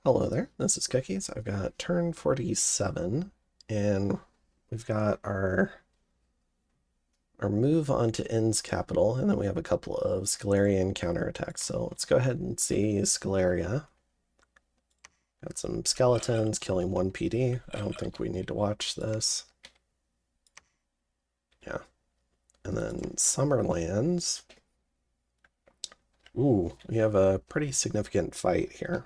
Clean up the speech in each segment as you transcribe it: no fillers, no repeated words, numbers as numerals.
Hello there, this is Cookies. I've got turn 47, and we've got our move onto Inn's capital, and then we have a couple of Scalerian counterattacks. So let's go ahead and see Sceleria. Got some skeletons killing 1 PD. I don't think we need to watch this. Yeah. And then Summerlands. Ooh, we have a pretty significant fight here.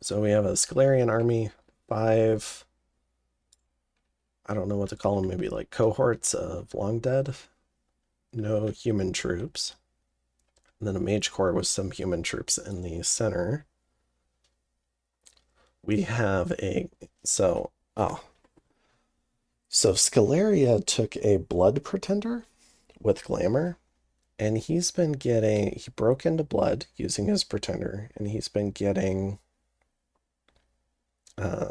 So we have a Scalerian army, 5, I don't know what to call them, maybe like cohorts of long dead, no human troops. And then a mage corps with some human troops in the center. We have so Sceleria took a blood pretender with glamour, and he broke into blood using his pretender, and he's been getting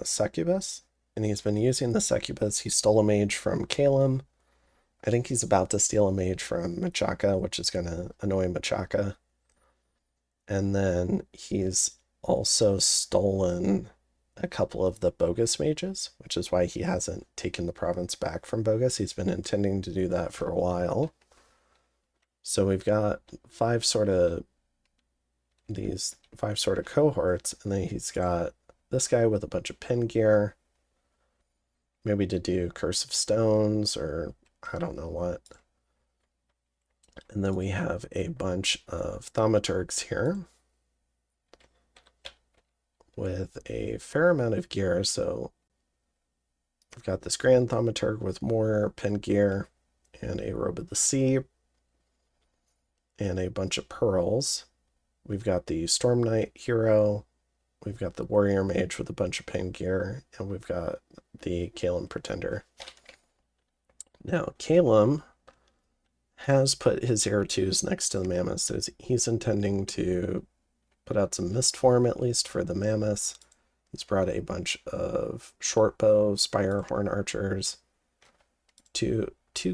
succubus, and he's been using the succubus. He stole a mage from Caelum. I think he's about to steal a mage from Machaka, which is going to annoy Machaka. And then he's also stolen a couple of the bogus mages, which is why he hasn't taken the province back from bogus. He's been intending to do that for a while. So we've got these five sort of cohorts, and then he's got this guy with a bunch of pin gear, maybe to do Curse of Stones or I don't know what. And then we have a bunch of thaumaturgs here with a fair amount of gear. So we've got this Grand Thaumaturg with more pin gear and a Robe of the Sea and a bunch of pearls. We've got the Storm Knight hero. We've got the Warrior Mage with a bunch of pin gear, and we've got the Caelum Pretender. Now, Caelum has put his Air 2s next to the Mammoths, so he's intending to put out some Mist Form, at least, for the Mammoths. He's brought a bunch of Shortbow, Spire Horn Archers, two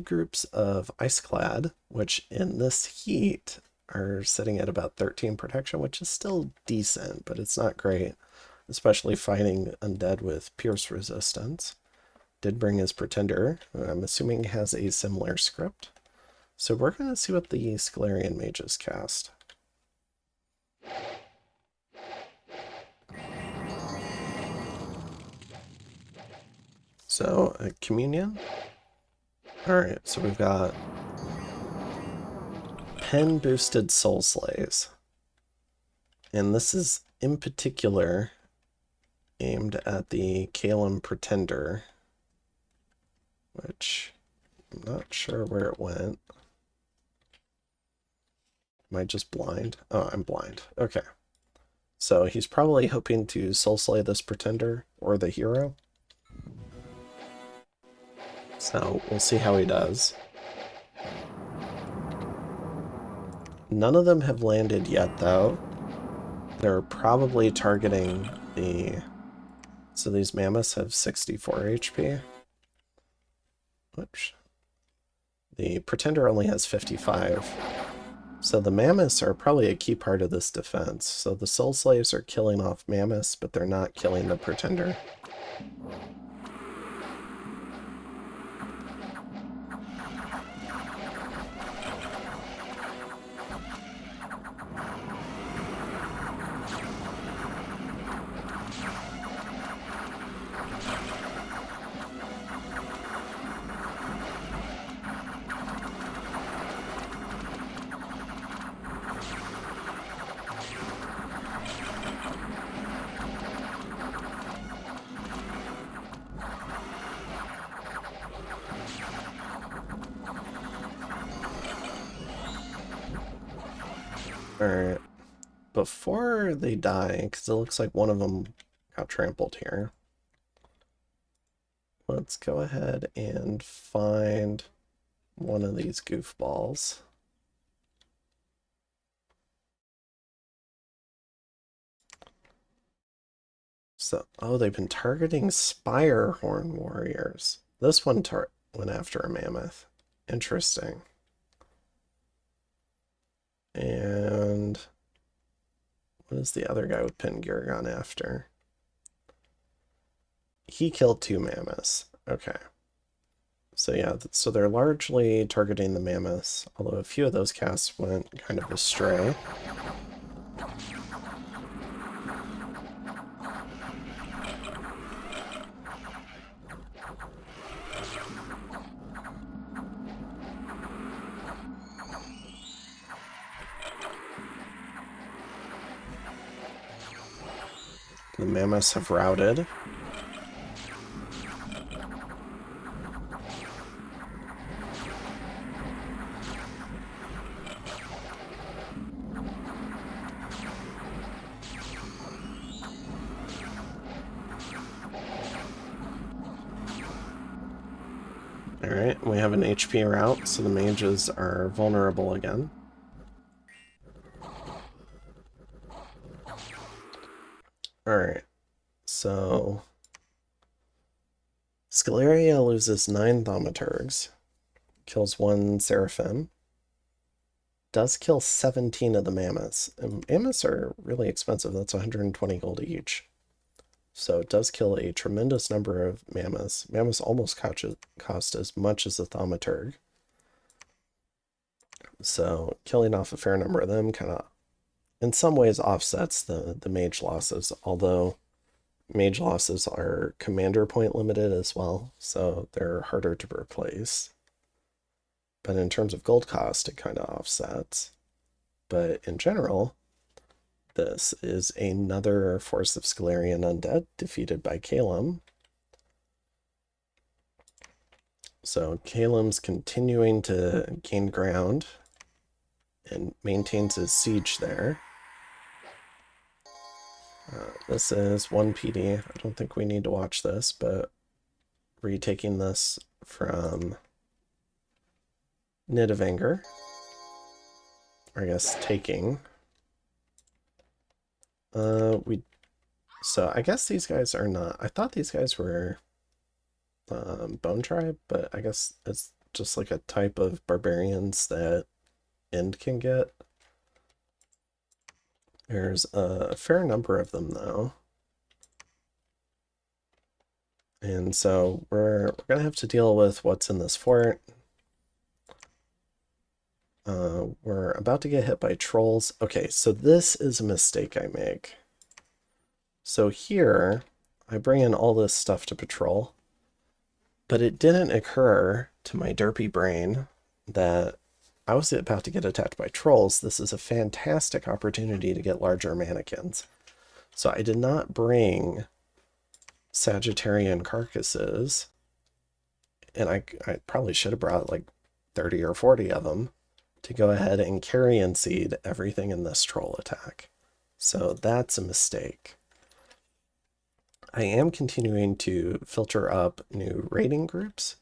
groups of Iceclad, which in this heat are sitting at about 13 protection, which is still decent, but it's not great, especially fighting undead with Pierce resistance. Did bring his Pretender. I'm assuming he has a similar script. So we're going to see what the Scalerian mages cast. So, a Communion. Alright, so we've got pen boosted Soul Slays. And this is in particular aimed at the Caelum Pretender, which I'm not sure where it went. Am I just blind? Oh, I'm blind. Okay. So he's probably hoping to soul slay this Pretender or the hero. So we'll see how he does. None of them have landed yet, though. They're probably targeting the... So these mammoths have 64 HP. Whoops. The Pretender only has 55. So the mammoths are probably a key part of this defense. So the soul slaves are killing off mammoths, but they're not killing the Pretender. Alright, before they die, because it looks like one of them got trampled here, let's go ahead and find one of these goofballs. So, oh, they've been targeting Spire Horn Warriors. This one went after a mammoth. Interesting. And What is the other guy with pin gear gone after? He killed 2 mammoths. Okay. So yeah, so they're largely targeting the mammoths, although a few of those casts went kind of astray. The mammoths have routed. Alright, we have an HP route, so the mages are vulnerable again. Alright, so Sceleria loses 9 thaumaturgs, kills 1 seraphim, does kill 17 of the mammoths. And mammoths are really expensive, that's 120 gold each. So it does kill a tremendous number of mammoths. Mammoths almost cost as much as a thaumaturg. So killing off a fair number of them kind of, in some ways, offsets the mage losses, although mage losses are commander point limited as well, so they're harder to replace. But in terms of gold cost, it kind of offsets. But in general, this is another Force of Scalarian Undead defeated by Caelum. So Caelum's continuing to gain ground and maintains his siege there. This is 1 PD. I don't think we need to watch this, but retaking this from Knit of Anger. Or I guess taking. So I guess these guys are not. I thought these guys were Bone Tribe, but I guess it's just like a type of barbarians that End can get. There's a fair number of them though. And so we're gonna have to deal with what's in this fort. We're about to get hit by trolls. Okay, so this is a mistake I make. So here, I bring in all this stuff to patrol, but it didn't occur to my derpy brain that I was about to get attacked by trolls. This is a fantastic opportunity to get larger mannequins. So I did not bring Sagittarian carcasses, and I probably should have brought like 30 or 40 of them to go ahead and carry and seed everything in this troll attack. So that's a mistake. I am continuing to filter up new raiding groups,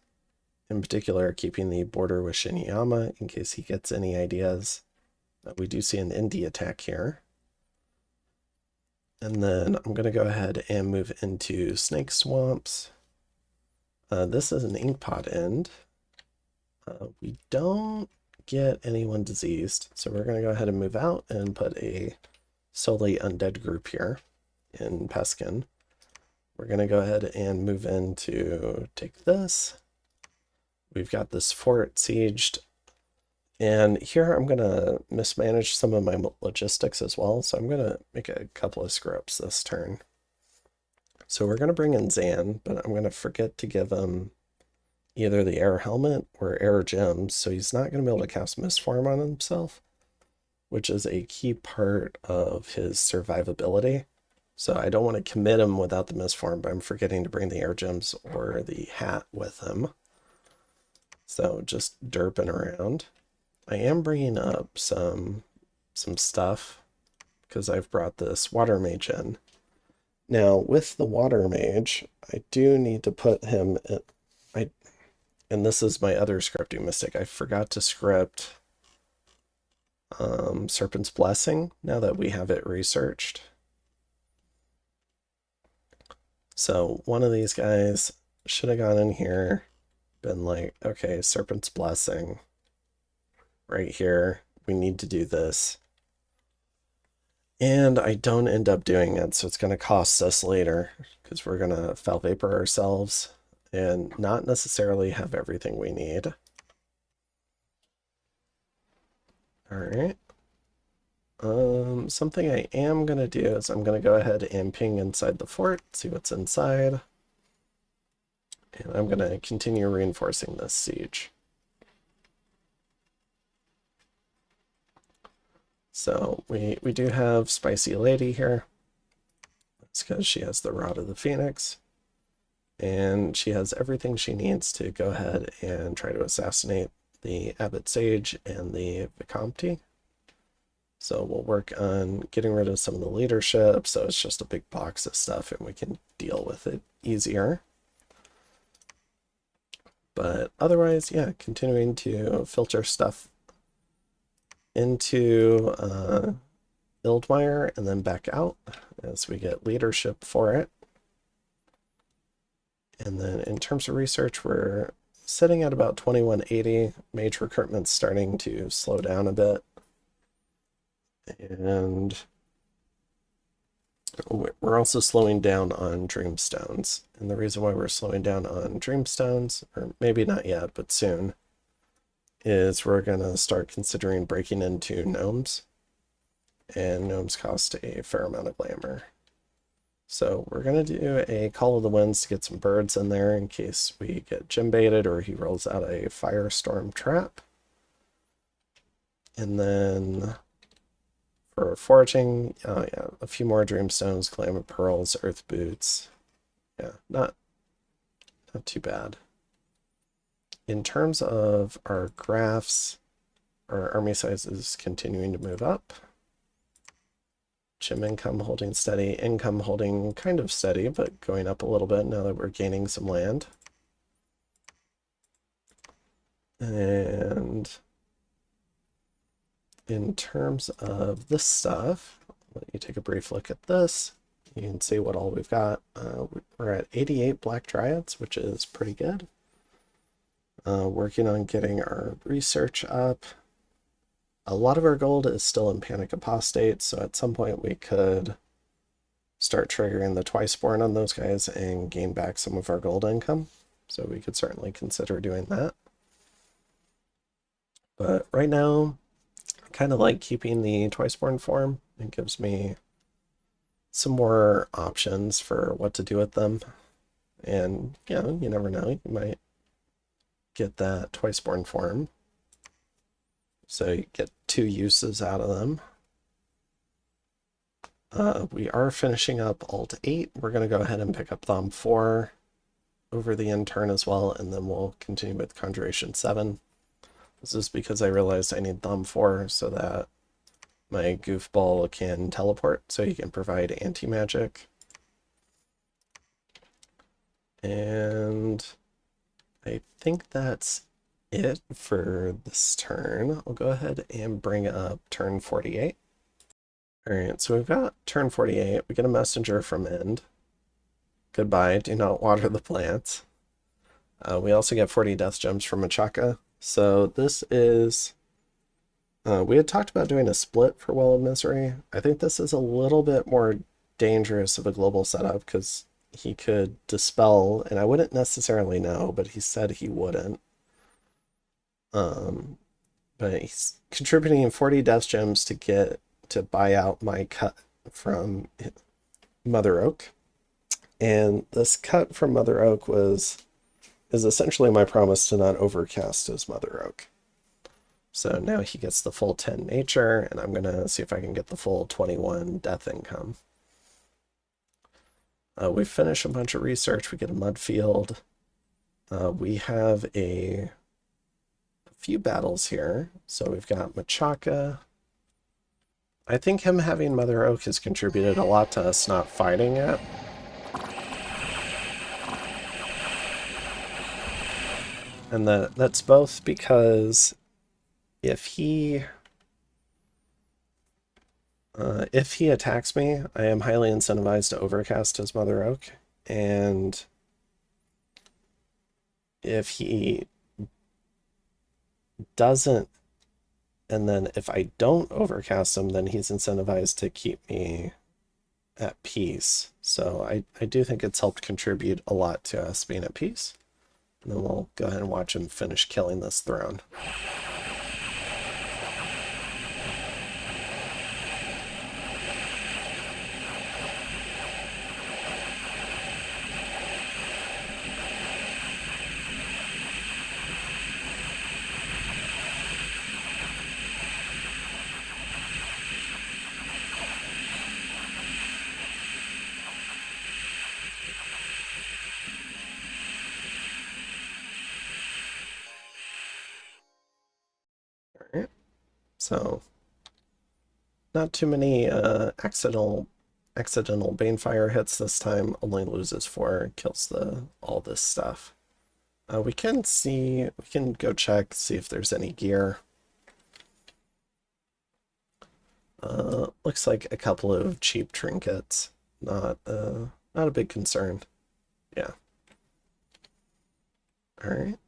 in particular keeping the border with Shinyama in case he gets any ideas. We do see an indie attack here. And then I'm going to go ahead and move into Snake Swamps. This is an Inkpot end. We don't get anyone diseased, so we're going to go ahead and move out and put a solely undead group here in Peskin. We're going to go ahead and move into take this. We've got this fort sieged, and here I'm going to mismanage some of my logistics as well, so I'm going to make a couple of screw-ups this turn. So we're going to bring in Zan, but I'm going to forget to give him either the air helmet or air gems, so he's not going to be able to cast Mistform on himself, which is a key part of his survivability. So I don't want to commit him without the Mistform, but I'm forgetting to bring the air gems or the hat with him. So just derping around. I am bringing up some stuff because I've brought this water mage in. Now with the water mage, I do need to put him in, and this is my other scripting mistake. I forgot to script Serpent's Blessing now that we have it researched. So one of these guys should have gone in here, been like, okay, Serpent's Blessing right here. We need to do this. And I don't end up doing it, so it's going to cost us later because we're going to foul vapor ourselves and not necessarily have everything we need. All right. Something I am going to do is I'm going to go ahead and ping inside the fort, see what's inside. And I'm going to continue reinforcing this siege. So we do have Spicy Lady here. That's because she has the Rod of the Phoenix. And she has everything she needs to go ahead and try to assassinate the Abbot Sage and the Vicomte. So we'll work on getting rid of some of the leadership, so it's just a big box of stuff and we can deal with it easier. But otherwise, yeah, continuing to filter stuff into Ildmire and then back out as we get leadership for it. And then in terms of research, we're sitting at about 2180. Mage recruitment's starting to slow down a bit. And we're also slowing down on Dreamstones. And the reason why we're slowing down on Dreamstones, or maybe not yet, but soon, is we're going to start considering breaking into gnomes. And gnomes cost a fair amount of glamour. So we're going to do a Call of the Winds to get some birds in there in case we get gym baited or he rolls out a Firestorm trap. And then for foraging, yeah, a few more Dreamstones, Glamour Pearls, Earth Boots. Yeah, not too bad. In terms of our graphs, our army size is continuing to move up. Gym income holding steady, income holding kind of steady, but going up a little bit now that we're gaining some land. And in terms of this stuff, let you take a brief look at this. You can see what all we've got. We're at 88 Black Dryads, which is pretty good. Working on getting our research up. A lot of our gold is still in Panic Apostate, so at some point we could start triggering the Twiceborn on those guys and gain back some of our gold income. So we could certainly consider doing that. But right now, I kind of like keeping the Twiceborn form. It gives me some more options for what to do with them. And, you know, you never know, you might get that Twiceborn form. So you get 2 uses out of them. We are finishing up Alt 8. We're going to go ahead and pick up Thumb 4 over the end turn as well, and then we'll continue with Conjuration 7. This is because I realized I need Thumb 4 so that my goofball can teleport, so he can provide anti-magic. And I think that's it for this turn. I'll go ahead and bring up turn 48. All right, so we've got turn 48. We get a messenger from End. Goodbye, do not water the plants. We also get 40 death gems from Machaka. So this is... we had talked about doing a split for Well of Misery. I think this is a little bit more dangerous of a global setup because he could dispel, and I wouldn't necessarily know, but he said he wouldn't. But he's contributing 40 death gems to buy out my cut from Mother Oak. And this cut from Mother Oak is essentially my promise to not overcast as Mother Oak. So now he gets the full 10 nature, and I'm going to see if I can get the full 21 death income. We finish a bunch of research. We get a mud field. We have a few battles here. So we've got Machaka. I think him having Mother Oak has contributed a lot to us not fighting it. And that's both because if he attacks me, I am highly incentivized to overcast his Mother Oak, and if he doesn't And then if I don't overcast him, then he's incentivized to keep me at peace. So I do think it's helped contribute a lot to us being at peace. And then we'll go ahead and watch him finish killing this throne. Alright, so not too many accidental Banefire hits this time. Only loses 4, kills all this stuff. We can go check, see if there's any gear. Looks like a couple of cheap trinkets. Not a big concern. Yeah. Alright.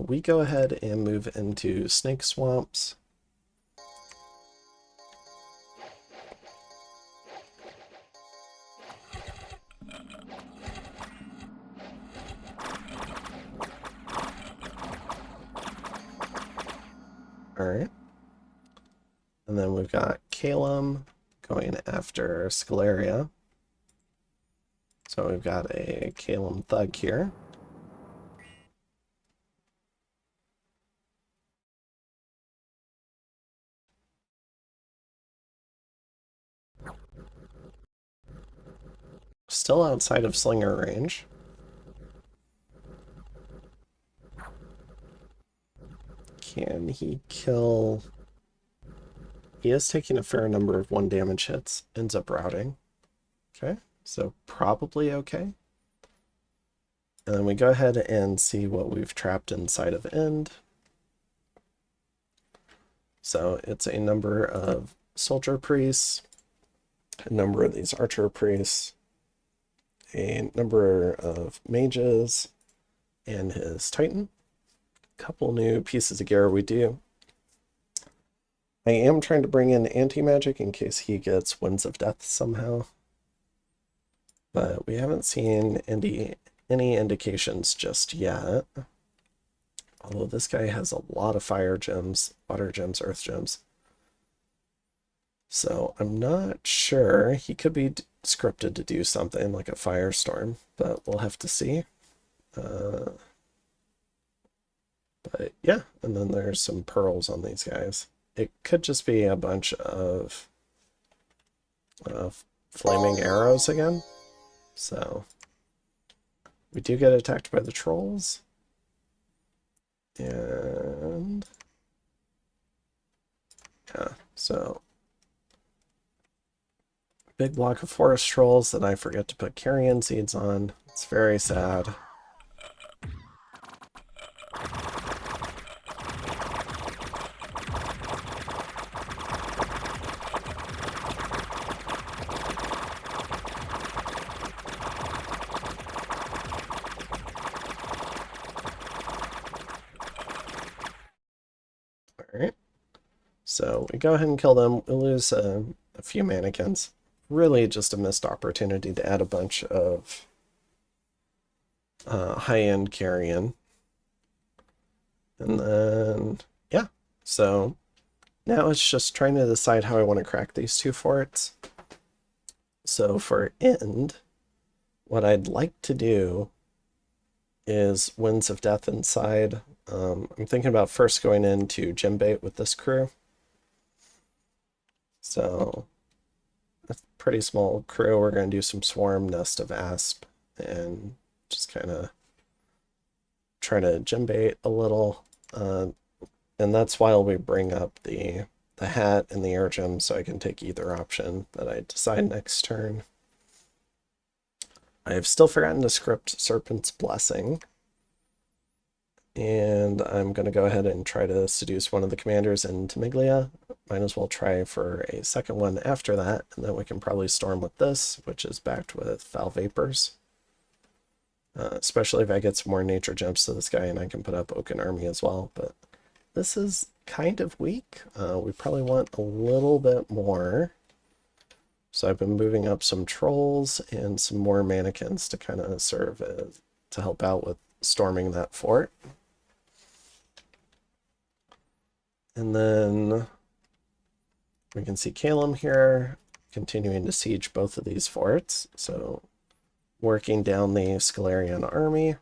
We go ahead and move into Snake Swamps. Alright. And then we've got Caelum going after Sceleria. So we've got a Caelum Thug here. Still outside of Slinger range. Can he kill? He is taking a fair number of 1 damage hits, ends up routing. Okay, so probably okay. And then we go ahead and see what we've trapped inside of End. So it's a number of Soldier Priests, a number of these Archer Priests, a number of Mages, and his Titan. A couple new pieces of gear we do. I am trying to bring in anti-magic in case he gets Winds of Death somehow. But we haven't seen any indications just yet. Although this guy has a lot of fire gems, water gems, earth gems. So I'm not sure. He could be scripted to do something like a firestorm, but we'll have to see. But yeah, and then there's some pearls on these guys. It could just be a bunch of flaming arrows again. So we do get attacked by the trolls. And yeah, so big block of forest trolls that I forget to put carrion seeds on. It's very sad. Alright, so we go ahead and kill them. We lose a few mannequins. Really just a missed opportunity to add a bunch of high-end carrion. And then, yeah, so now it's just trying to decide how I want to crack these 2 forts. So for End, what I'd like to do is Winds of Death inside. I'm thinking about first going into Gem Bait with this crew. So a pretty small crew. We're going to do some Swarm, Nest of Asp, and just kind of try to Gem Bait a little. And that's while we bring up the hat and the air gem, so I can take either option that I decide next turn. I've still forgotten to script Serpent's Blessing. And I'm going to go ahead and try to seduce one of the commanders in Temiglia. Might as well try for a second one after that, and then we can probably storm with this, which is backed with Foul Vapors. Especially if I get some more nature gems to this guy and I can put up Oaken Army as well. But this is kind of weak. We probably want a little bit more. So I've been moving up some trolls and some more mannequins to kind of serve as, to help out with storming that fort. And then we can see Caelum here continuing to siege both of these forts. So working down the Scalerian army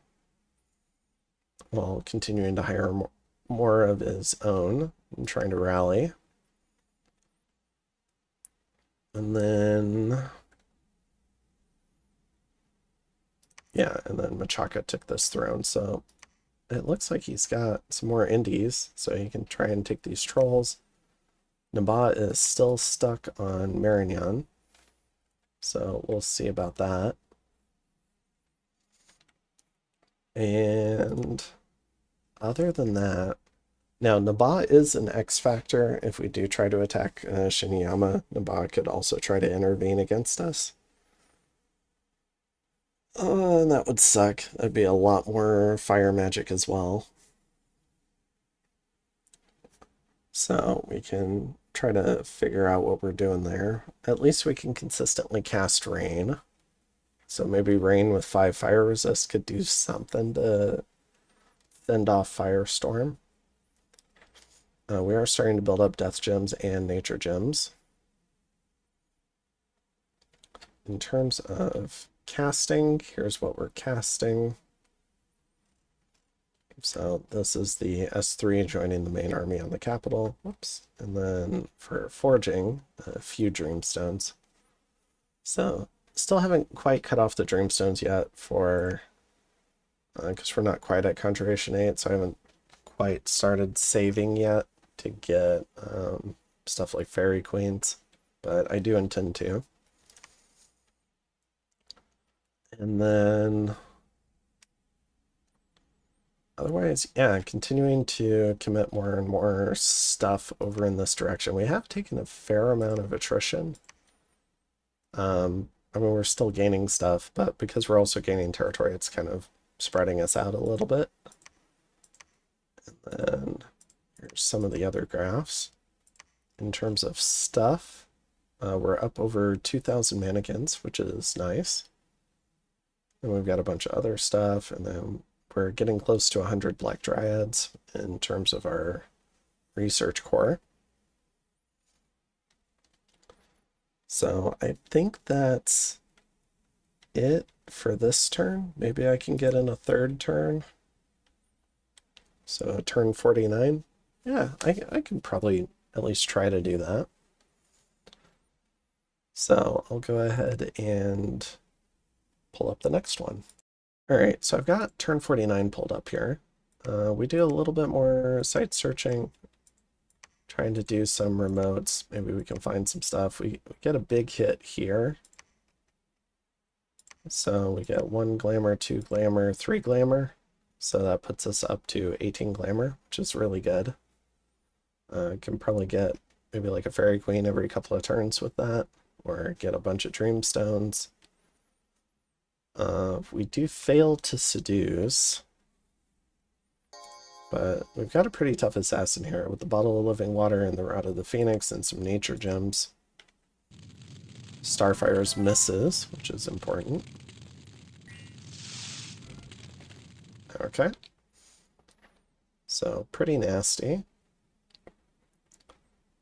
while continuing to hire more of his own and trying to rally. And then, yeah, and then Machaka took this throne. So it looks like he's got some more indies, so he can try and take these trolls. Nabat is still stuck on Marignan, so we'll see about that. And other than that, now Nabat is an X factor. If we do try to attack Shiniyama, Nabat could also try to intervene against us. And that would suck. That'd be a lot more fire magic as well. So we can try to figure out what we're doing there. At least we can consistently cast rain. So maybe rain with 5 fire resist could do something to fend off Firestorm. We are starting to build up death gems and nature gems. In terms of casting, here's what we're casting. So this is the S3 joining the main army on the capital. Whoops. And then for forging, a few dreamstones. So still haven't quite cut off the dreamstones yet for because we're not quite at Conjuration 8, so I haven't quite started saving yet to get stuff like Fairy Queens, but I do intend to. And then otherwise, yeah, continuing to commit more and more stuff over in this direction. We have taken a fair amount of attrition. I mean, we're still gaining stuff, but because we're also gaining territory, it's kind of spreading us out a little bit. And then here's some of the other graphs. In terms of stuff, we're up over 2,000 mannequins, which is nice. And we've got a bunch of other stuff, and then we're getting close to 100 Black Dryads in terms of our research core. So I think that's it for this turn. Maybe I can get in a third turn. So turn 49. Yeah, I can probably at least try to do that. So I'll go ahead and pull up the next one. All right, so I've got turn 49 pulled up here. We do a little bit more site searching, trying to do some remotes. Maybe we can find some stuff. We get a big hit here. So we get 1 glamour, 2 glamour, 3 glamour. So that puts us up to 18 glamour, which is really good. Can probably get maybe like a Fairy Queen every couple of turns with that, or get a bunch of Dreamstones. We do fail to seduce, but we've got a pretty tough assassin here with the Bottle of Living Water and the Rod of the Phoenix and some nature gems. Starfire's misses, which is important. Okay. So pretty nasty.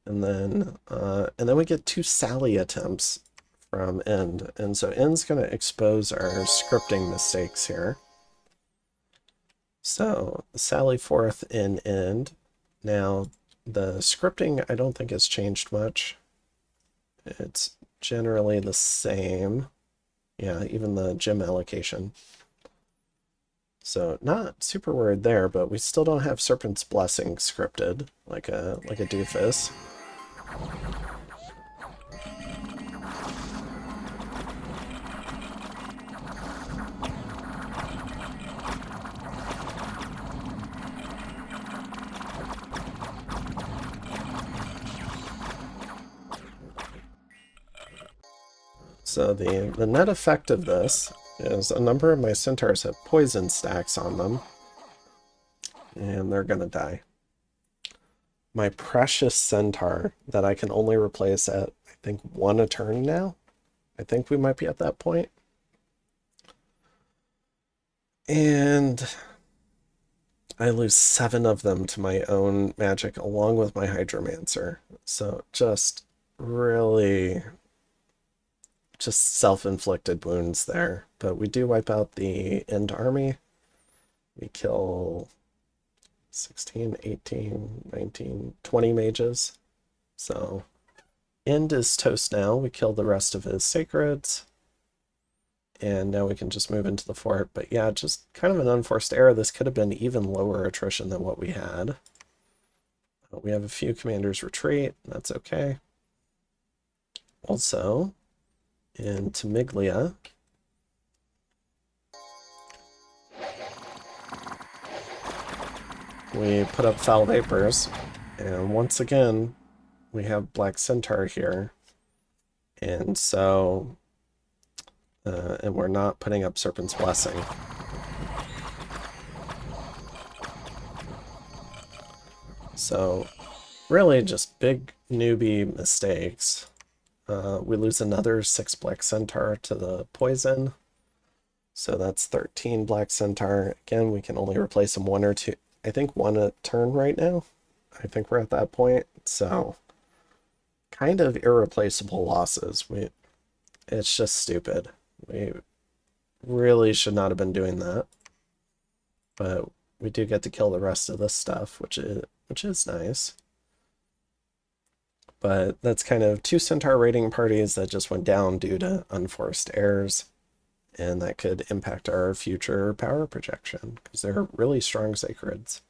And then we get 2 Sally attempts from End. And so End's going to expose our scripting mistakes here. So Sally forth in End. Now the scripting I don't think has changed much. It's generally the same. Yeah, even the gem allocation. So not super worried there, but we still don't have Serpent's Blessing scripted like a doofus. So the net effect of this is a number of my centaurs have poison stacks on them, and they're gonna die. my precious centaur that I can only replace at, I think, 1 a turn now. I think we might be at that point. And I lose 7 of them to my own magic along with my Hydromancer. So just really just self-inflicted wounds there. But we do wipe out the end army. We kill 16, 18, 19, 20 mages. So end is toast now. We kill the rest of his sacreds. And now we can just move into the fort. But yeah, just kind of an unforced error. This could have been even lower attrition than what we had. We have a few commanders retreat. That's okay. Also, in Temiglia, we put up Foul Vapors. And once again, we have Black Centaur here. And so... and we're not putting up Serpent's Blessing. So, really just big newbie mistakes. We lose another 6 Black Centaur to the poison. So that's 13 Black Centaur. Again, we can only replace them 1 or 2. I think 1 a turn right now. I think we're at that point. So, kind of irreplaceable losses. It's just stupid. We really should not have been doing that. But we do get to kill the rest of this stuff, which is nice. But that's kind of 2 Centaur raiding parties that just went down due to unforced errors. And that could impact our future power projection, because they're really strong sacreds.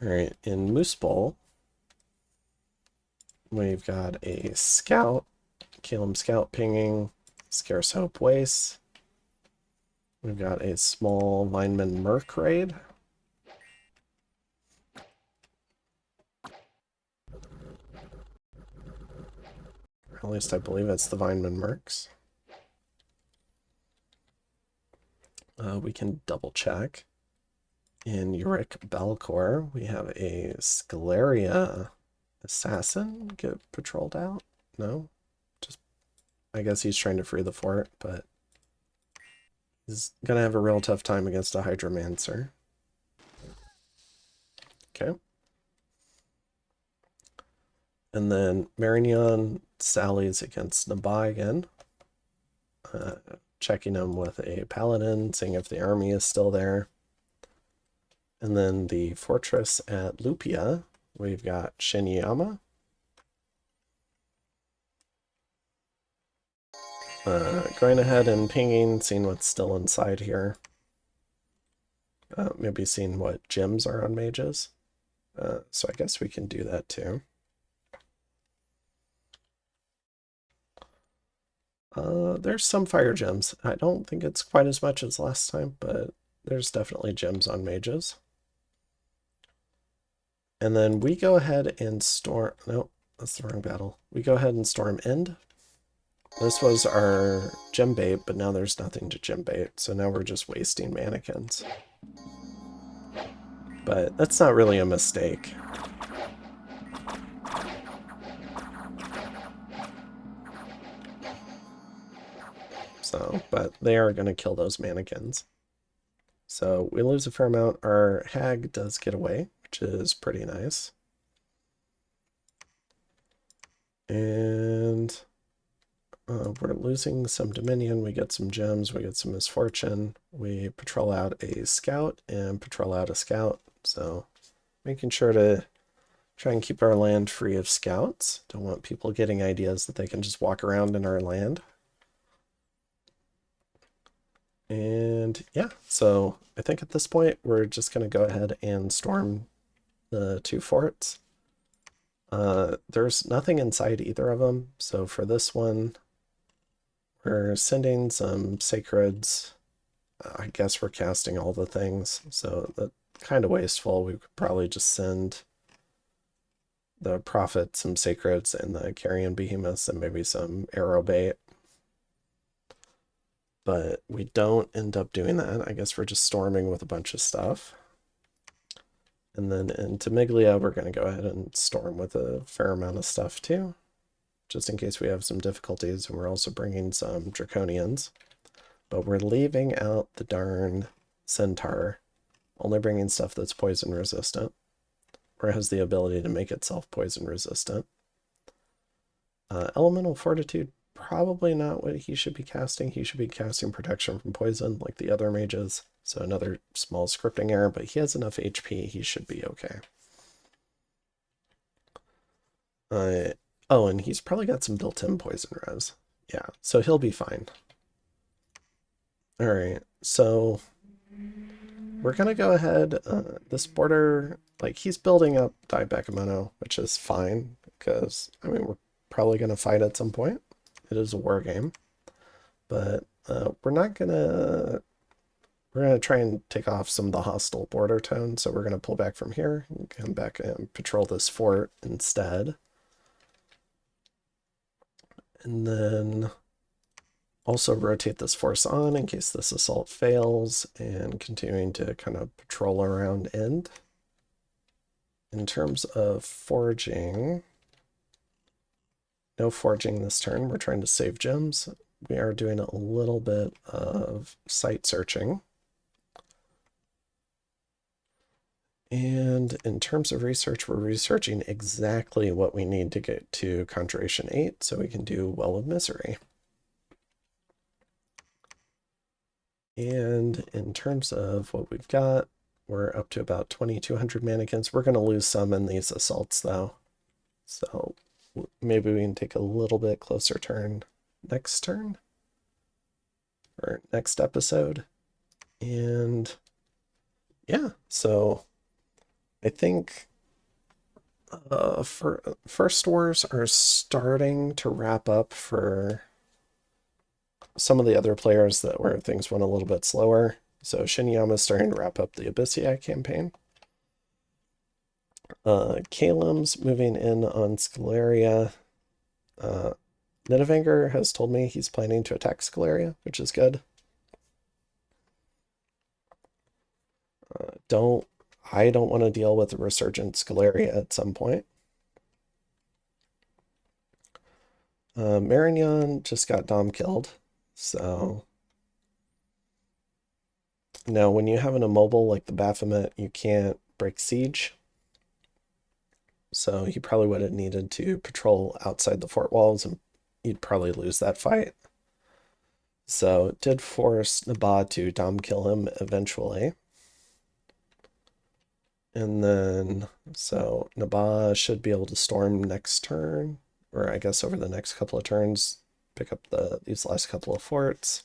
Alright, in Moose Bowl, we've got a Scout, Caelum Scout pinging, Scarce Hope Waste. We've got a small Lineman Merc raid. At least I believe it's the Vineman Mercs. We can double check. In Uric Balcor, we have a Sceleria Assassin get patrolled out. No? Just, I guess he's trying to free the fort, but he's gonna have a real tough time against a Hydromancer. Okay. And then Marignon sallies against Nabai again. Checking him with a Paladin, seeing if the army is still there. And then the fortress at Lupia, we've got Shinyama. Going ahead and pinging, seeing what's still inside here. Maybe seeing what gems are on mages. So I guess we can do that too. There's some fire gems. I don't think it's quite as much as last time, but there's definitely gems on mages. And then we go ahead and storm... Nope, that's the wrong battle. We go ahead and storm End. This was our gem bait, but now there's nothing to gem bait, so now we're just wasting mannequins. But that's not really a mistake. So, but they are going to kill those mannequins. So we lose a fair amount. Our hag does get away, which is pretty nice. And we're losing some Dominion. We get some gems. We get some Misfortune. We patrol out a Scout and patrol out a Scout. So making sure to try and keep our land free of Scouts. Don't want people getting ideas that they can just walk around in our land. And yeah, so I think at this point we're just going to go ahead and storm the 2 forts. There's nothing inside either of them, so for this one we're sending some sacreds. I guess we're casting all the things, so that's kind of wasteful. We could probably just send the Prophet some sacreds and the Carrion Behemoths and maybe some arrow bait. But we don't end up doing that. I guess we're just storming with a bunch of stuff. And then into Miglia, we're going to go ahead and storm with a fair amount of stuff too, just in case we have some difficulties. And we're also bringing some Draconians. But we're leaving out the darn Centaur, only bringing stuff that's poison resistant, or has the ability to make itself poison resistant. Elemental Fortitude, probably not what he should be casting. He should be casting protection from poison like the other mages. So another small scripting error, but he has enough HP, he should be okay. Oh, and he's probably got some built-in poison res. Yeah, so he'll be fine. All right, so we're going to go ahead. This border, like, he's building up Daibakemono, which is fine, because, I mean, we're probably going to fight at some point. It is a war game. But we're not going to... We're going to try and take off some of the hostile border tones, so we're going to pull back from here and come back and patrol this fort instead. And then also rotate this force on in case this assault fails, and continuing to kind of patrol around end. In terms of forging, no forging this turn. We're trying to save gems. We are doing a little bit of site searching. And in terms of research, we're researching exactly what we need to get to Conjuration 8 so we can do Well of Misery. And in terms of what we've got, we're up to about 2,200 mannequins. We're going to lose some in these assaults, though. So maybe we can take a little bit closer turn next turn, or next episode. And yeah, so I think First Wars are starting to wrap up for some of the other players that where things went a little bit slower. So Shinyama's starting to wrap up the Abyssea campaign. Caelum's moving in on Sceleria. Nidavellir has told me he's planning to attack Sceleria, which is good. I don't want to deal with a resurgent Sceleria at some point. Marignon just got Dom killed, so now when you have an immobile like the Baphomet, you can't break siege. So he probably would have needed to patrol outside the fort walls, and you'd probably lose that fight. So it did force Nabah to Dom kill him eventually. And then, so Nabah should be able to storm next turn, or I guess over the next couple of turns, pick up these last couple of forts.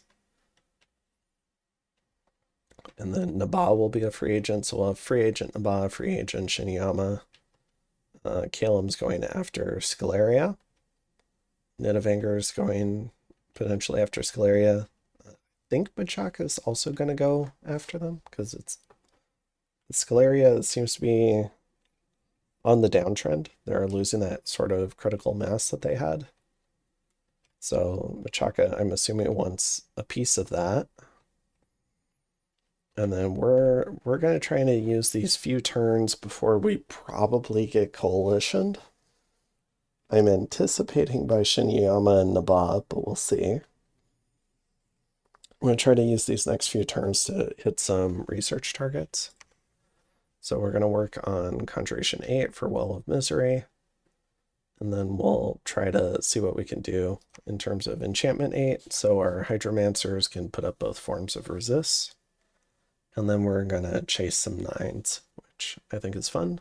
And then Nabah will be a free agent, so we'll have free agent Nabah, free agent Shinyama. Caelum's going after Sceleria. Nidavengir's going potentially after Sceleria. I think Bachaka's also going to go after them, because it's Sceleria seems to be on the downtrend. They're losing that sort of critical mass that they had. So Bachaka, I'm assuming, wants a piece of that. And then we're going to try to use these few turns before we probably get coalitioned. I'm anticipating by Shinyama and Nabah, but we'll see. I'm going to try to use these next few turns to hit some research targets. So we're going to work on Conjuration 8 for Well of Misery. And then we'll try to see what we can do in terms of Enchantment 8, so our Hydromancers can put up both forms of resist. And then we're going to chase some 9s, which I think is fun.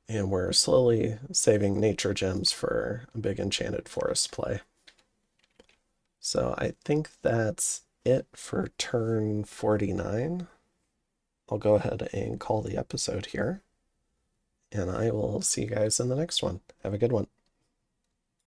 And we're slowly saving nature gems for a big Enchanted Forest play. So I think that's it for turn 49. I'll go ahead and call the episode here. And I will see you guys in the next one. Have a good one.